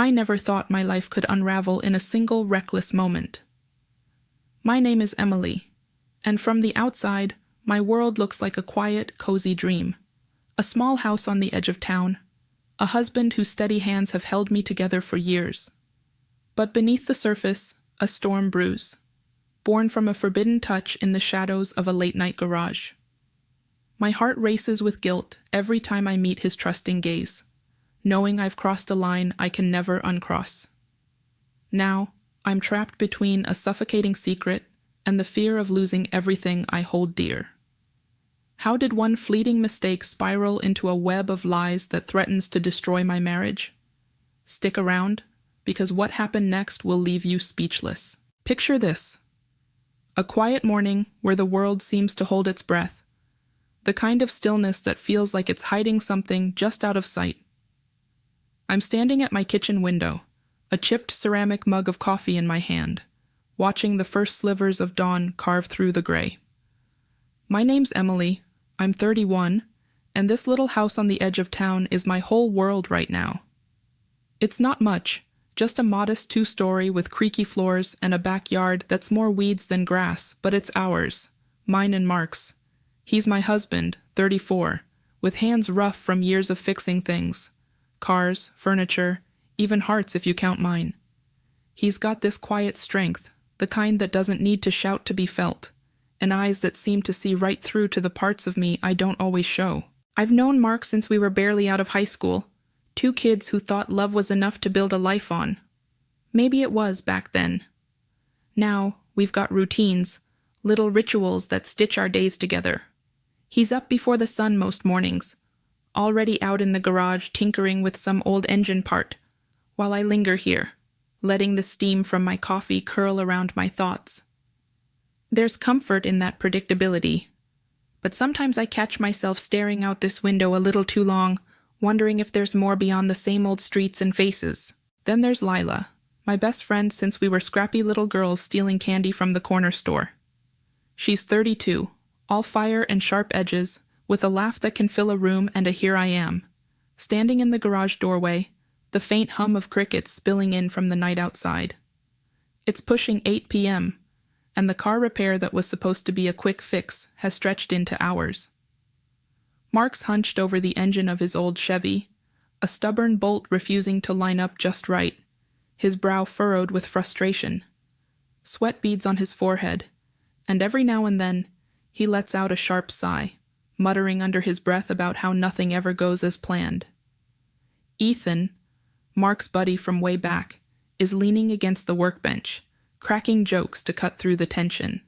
I never thought my life could unravel in a single reckless moment. My name is Emily, and from the outside, my world looks like a quiet, cozy dream. A small house on the edge of town, a husband whose steady hands have held me together for years. But beneath the surface, a storm brews, born from a forbidden touch in the shadows of a late-night garage. My heart races with guilt every time I meet his trusting gaze, knowing I've crossed a line I can never uncross. Now, I'm trapped between a suffocating secret and the fear of losing everything I hold dear. How did one fleeting mistake spiral into a web of lies that threatens to destroy my marriage? Stick around, because what happened next will leave you speechless. Picture this: a quiet morning where the world seems to hold its breath, the kind of stillness that feels like it's hiding something just out of sight. I'm standing at my kitchen window, a chipped ceramic mug of coffee in my hand, watching the first slivers of dawn carve through the gray. My name's Emily, I'm 31, and this little house on the edge of town is my whole world right now. It's not much, just a modest 2-story with creaky floors and a backyard that's more weeds than grass, but it's ours, mine and Mark's. He's my husband, 34, with hands rough from years of fixing things. Cars, furniture, even hearts if you count mine. He's got this quiet strength, the kind that doesn't need to shout to be felt, and eyes that seem to see right through to the parts of me I don't always show. I've known Mark since we were barely out of high school, 2 kids who thought love was enough to build a life on. Maybe it was back then. Now, we've got routines, little rituals that stitch our days together. He's up before the sun most mornings, already out in the garage tinkering with some old engine part, while I linger here, letting the steam from my coffee curl around my thoughts. There's comfort in that predictability, but sometimes I catch myself staring out this window a little too long, wondering if there's more beyond the same old streets and faces. Then there's Layla, my best friend since we were scrappy little girls stealing candy from the corner store. She's 32, all fire and sharp edges, with a laugh that can fill a room and a here I am, standing in the garage doorway, the faint hum of crickets spilling in from the night outside. It's pushing 8 p.m., and the car repair that was supposed to be a quick fix has stretched into hours. Mark's hunched over the engine of his old Chevy, a stubborn bolt refusing to line up just right, his brow furrowed with frustration. Sweat beads on his forehead, and every now and then, he lets out a sharp sigh, muttering under his breath about how nothing ever goes as planned. Ethan, Mark's buddy from way back, is leaning against the workbench, cracking jokes to cut through the tension.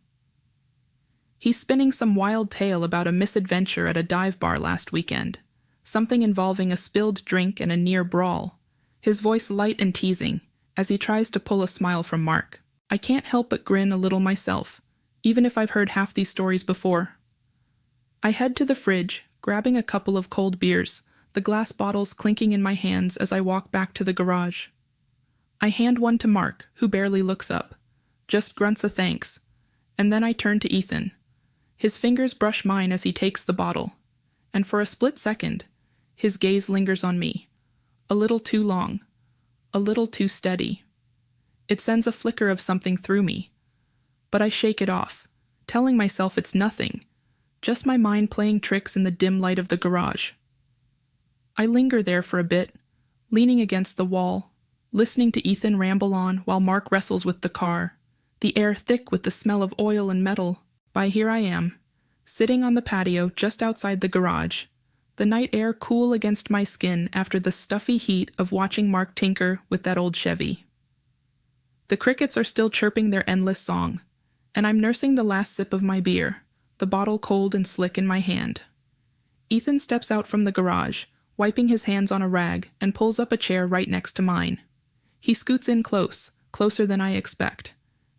He's spinning some wild tale about a misadventure at a dive bar last weekend, something involving a spilled drink and a near brawl, his voice light and teasing, as he tries to pull a smile from Mark. I can't help but grin a little myself, even if I've heard half these stories before. I head to the fridge, grabbing a couple of cold beers, the glass bottles clinking in my hands as I walk back to the garage. I hand one to Mark, who barely looks up, just grunts a thanks, and then I turn to Ethan. His fingers brush mine as he takes the bottle, and for a split second, his gaze lingers on me, a little too long, a little too steady. It sends a flicker of something through me, but I shake it off, telling myself it's nothing, just my mind playing tricks in the dim light of the garage. I linger there for a bit, leaning against the wall, listening to Ethan ramble on while Mark wrestles with the car, the air thick with the smell of oil and metal. By here I am, sitting on the patio just outside the garage, the night air cool against my skin after the stuffy heat of watching Mark tinker with that old Chevy. The crickets are still chirping their endless song, and I'm nursing the last sip of my beer, the bottle cold and slick in my hand. Ethan steps out from the garage, wiping his hands on a rag, and pulls up a chair right next to mine. He scoots in closer than I expect,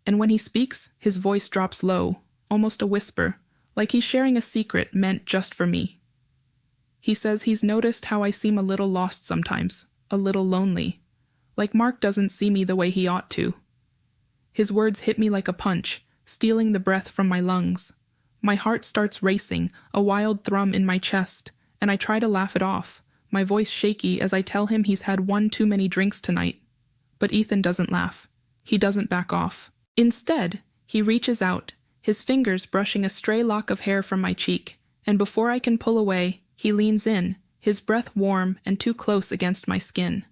and when he speaks, his voice drops low, almost a whisper, like he's sharing a secret meant just for me. He says he's noticed how I seem a little lost sometimes, a little lonely, like Mark doesn't see me the way he ought to. His words hit me like a punch, stealing the breath from my lungs. My heart starts racing, a wild thrum in my chest, and I try to laugh it off, my voice shaky as I tell him he's had one too many drinks tonight. But Ethan doesn't laugh. He doesn't back off. Instead, he reaches out, his fingers brushing a stray lock of hair from my cheek, and before I can pull away, he leans in, his breath warm and too close against my skin.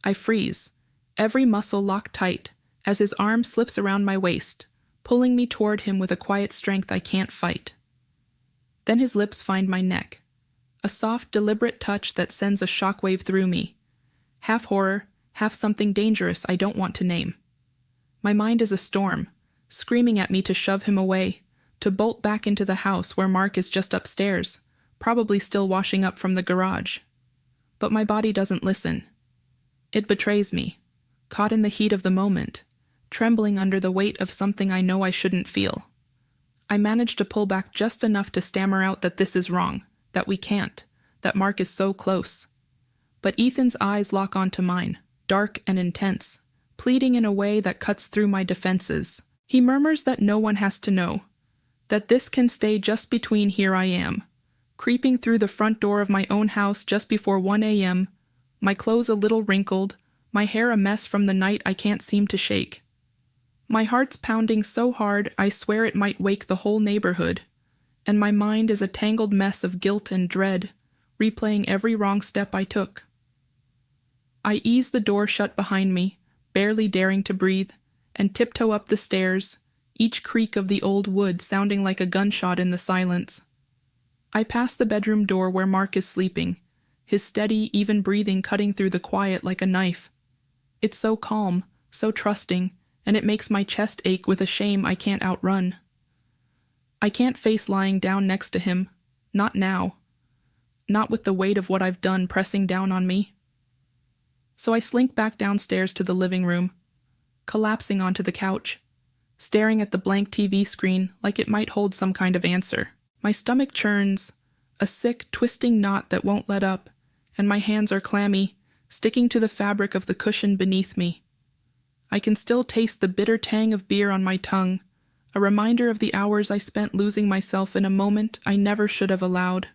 I freeze, every muscle locked tight, as his arm slips around my waist, pulling me toward him with a quiet strength I can't fight. Then his lips find my neck, a soft, deliberate touch that sends a shockwave through me, half horror, half something dangerous I don't want to name. My mind is a storm, screaming at me to shove him away, to bolt back into the house where Mark is just upstairs, probably still washing up from the garage. But my body doesn't listen. It betrays me, caught in the heat of the moment, trembling under the weight of something I know I shouldn't feel. I manage to pull back just enough to stammer out that this is wrong, that we can't, that Mark is so close. But Ethan's eyes lock onto mine, dark and intense, pleading in a way that cuts through my defenses. He murmurs that no one has to know, that this can stay just between here I am, creeping through the front door of my own house just before 1 a.m., my clothes a little wrinkled, my hair a mess from the night I can't seem to shake. My heart's pounding so hard I swear it might wake the whole neighborhood, and my mind is a tangled mess of guilt and dread, replaying every wrong step I took. I ease the door shut behind me, barely daring to breathe, and tiptoe up the stairs, each creak of the old wood sounding like a gunshot in the silence. I pass the bedroom door where Mark is sleeping, his steady, even breathing cutting through the quiet like a knife. It's so calm, so trusting, and it makes my chest ache with a shame I can't outrun. I can't face lying down next to him, not now, not with the weight of what I've done pressing down on me. So I slink back downstairs to the living room, collapsing onto the couch, staring at the blank TV screen like it might hold some kind of answer. My stomach churns, a sick, twisting knot that won't let up, and my hands are clammy, sticking to the fabric of the cushion beneath me. I can still taste the bitter tang of beer on my tongue, a reminder of the hours I spent losing myself in a moment I never should have allowed.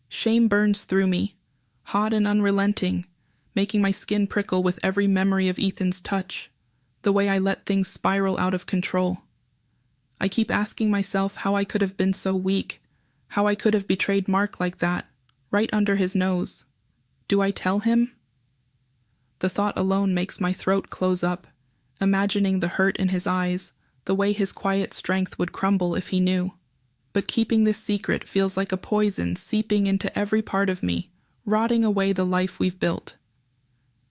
Shame burns through me, hot and unrelenting, making my skin prickle with every memory of Ethan's touch, the way I let things spiral out of control. I keep asking myself how I could have been so weak, how I could have betrayed Mark like that, right under his nose. Do I tell him? The thought alone makes my throat close up, imagining the hurt in his eyes, the way his quiet strength would crumble if he knew. But keeping this secret feels like a poison seeping into every part of me, rotting away the life we've built.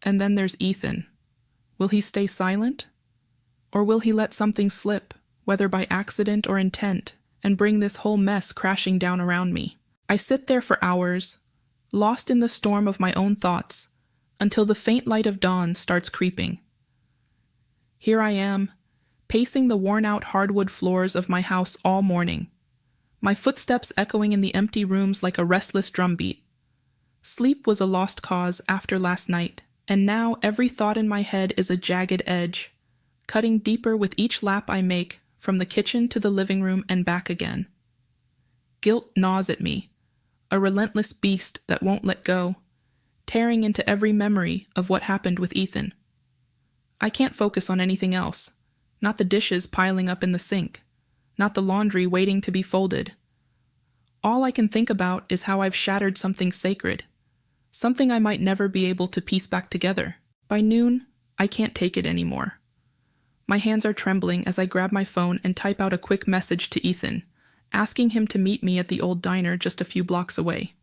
And then there's Ethan. Will he stay silent? Or will he let something slip, whether by accident or intent, and bring this whole mess crashing down around me? I sit there for hours, lost in the storm of my own thoughts, until the faint light of dawn starts creeping. Here I am, pacing the worn-out hardwood floors of my house all morning, my footsteps echoing in the empty rooms like a restless drumbeat. Sleep was a lost cause after last night, and now every thought in my head is a jagged edge, cutting deeper with each lap I make from the kitchen to the living room and back again. Guilt gnaws at me, a relentless beast that won't let go, tearing into every memory of what happened with Ethan. I can't focus on anything else, not the dishes piling up in the sink, not the laundry waiting to be folded. All I can think about is how I've shattered something sacred, something I might never be able to piece back together. By noon, I can't take it anymore. My hands are trembling as I grab my phone and type out a quick message to Ethan, asking him to meet me at the old diner just a few blocks away.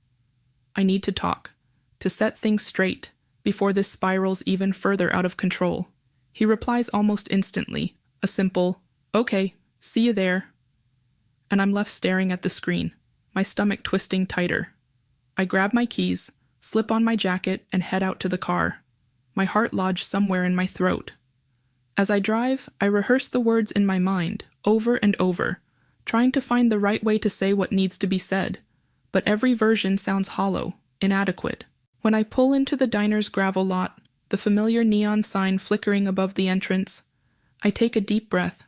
I need to talk, to set things straight, before this spirals even further out of control. He replies almost instantly, a simple, "Okay, see you there." And I'm left staring at the screen, my stomach twisting tighter. I grab my keys, slip on my jacket, and head out to the car, my heart lodged somewhere in my throat. As I drive, I rehearse the words in my mind, over and over, trying to find the right way to say what needs to be said, but every version sounds hollow, inadequate. When I pull into the diner's gravel lot, the familiar neon sign flickering above the entrance, I take a deep breath,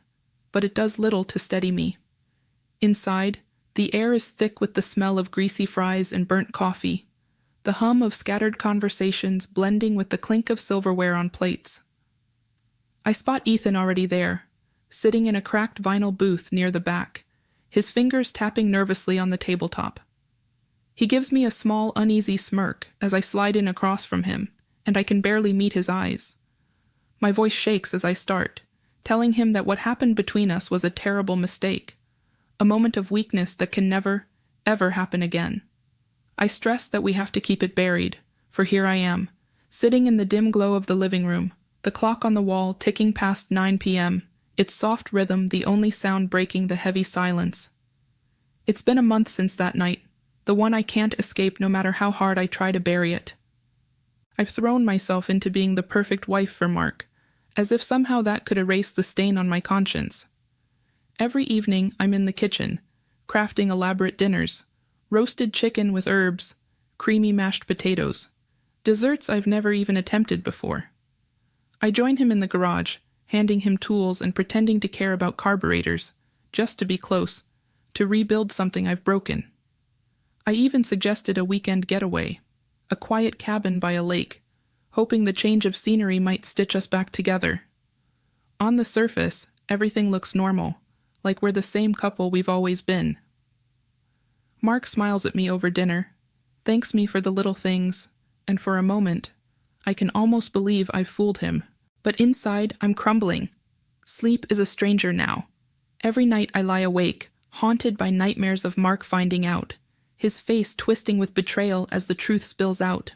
but it does little to steady me. Inside, the air is thick with the smell of greasy fries and burnt coffee, the hum of scattered conversations blending with the clink of silverware on plates. I spot Ethan already there, sitting in a cracked vinyl booth near the back, his fingers tapping nervously on the tabletop. He gives me a small, uneasy smirk as I slide in across from him, and I can barely meet his eyes. My voice shakes as I start, telling him that what happened between us was a terrible mistake, a moment of weakness that can never, ever happen again. I stress that we have to keep it buried, for here I am, sitting in the dim glow of the living room, the clock on the wall ticking past 9 p.m., its soft rhythm the only sound breaking the heavy silence. It's been a month since that night, the one I can't escape no matter how hard I try to bury it. I've thrown myself into being the perfect wife for Mark, as if somehow that could erase the stain on my conscience. Every evening I'm in the kitchen, crafting elaborate dinners, roasted chicken with herbs, creamy mashed potatoes, desserts I've never even attempted before. I join him in the garage, handing him tools and pretending to care about carburetors, just to be close, to rebuild something I've broken. I even suggested a weekend getaway, a quiet cabin by a lake, hoping the change of scenery might stitch us back together. On the surface, everything looks normal, like we're the same couple we've always been. Mark smiles at me over dinner, thanks me for the little things, and for a moment, I can almost believe I've fooled him. But inside, I'm crumbling. Sleep is a stranger now. Every night I lie awake, haunted by nightmares of Mark finding out, his face twisting with betrayal as the truth spills out.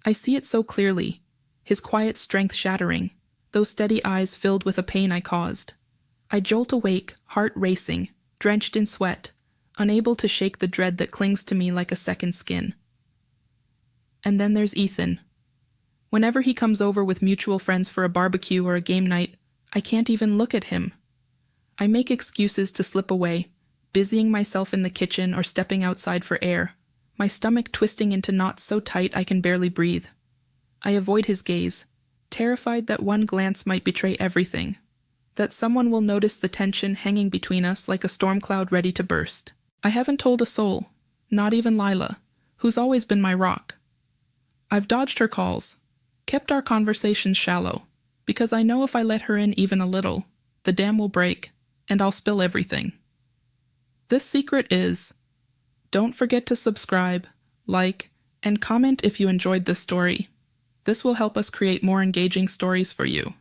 I see it so clearly, his quiet strength shattering, those steady eyes filled with a pain I caused. I jolt awake, heart racing, drenched in sweat, unable to shake the dread that clings to me like a second skin. And then there's Ethan. Whenever he comes over with mutual friends for a barbecue or a game night, I can't even look at him. I make excuses to slip away, busying myself in the kitchen or stepping outside for air, my stomach twisting into knots so tight I can barely breathe. I avoid his gaze, terrified that one glance might betray everything, that someone will notice the tension hanging between us like a storm cloud ready to burst. I haven't told a soul, not even Layla, who's always been my rock. I've dodged her calls, kept our conversations shallow, because I know if I let her in even a little, the dam will break, and I'll spill everything. This secret is, don't forget to subscribe, like, and comment if you enjoyed this story. This will help us create more engaging stories for you.